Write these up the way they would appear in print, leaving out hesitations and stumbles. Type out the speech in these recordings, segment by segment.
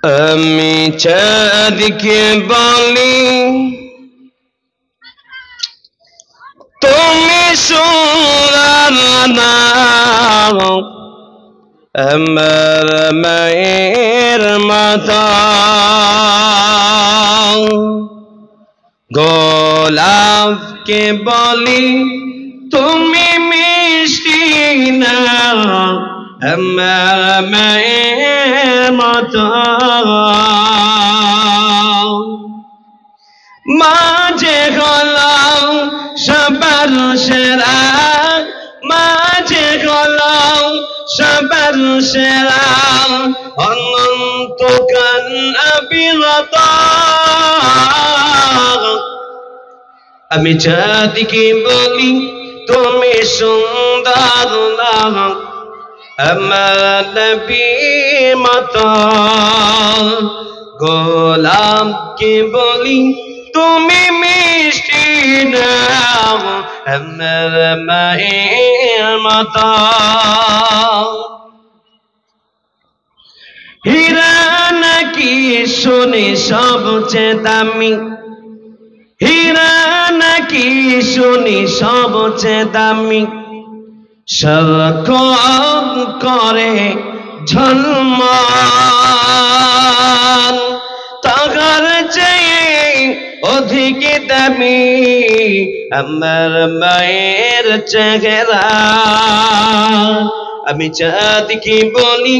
আমি চাঁদকে বলি তুমি সুন্দর না, আমার মায়ের মতো। গোলাপকে বলি তুমি মিষ্টি না, আমার মায়ের মতো। মাঝে গোলাপ সবার সেরা, মাঝে গোলাপ সবার সেরা, অনন্তকাল অবিরত। আমি চাঁদকে বলি তুমি সুন্দর না, আমার নবীর মতো। গোলাপকে বলি তুমি মিষ্টি না, আমার মায়ের মতো। হীরা নাকি শুনি সবচেয়ে দামি, হীরা নাকি শুনি সবচেয়ে দামি, সারাক্ষণ করে ঝলমল। টাকার চেয়ে অধিক দামি আমার মায়ের চেহারা। আমি চাঁদকে বলি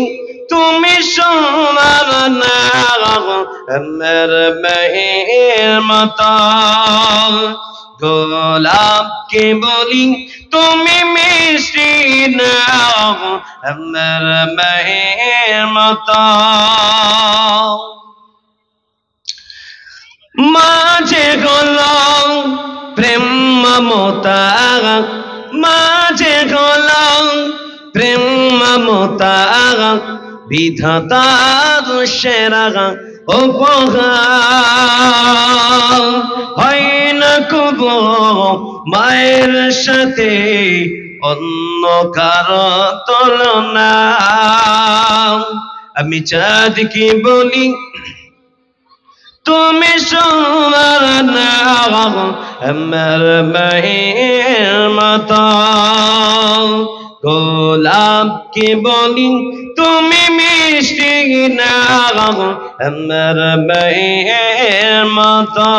তুমি সোনার না, আমার মায়ের মতো। গোলাপকে বলি তুমি মিষ্টি না, আমার মায়ের মতো। মাঝে গোলাপ প্রেম মমতা, মাঝে গোলাপ প্রেম মমতা, বিধাতার সেরা উপহার। হয় না কবু মায়ের সাথে অন্য কারো তুলনা। আমি চাঁদকে বলি তুমি সোনার না, আমার মায়ের মতো। গোলাপকে বলি তুমি মিষ্টি না, আমার মায়ের মতো।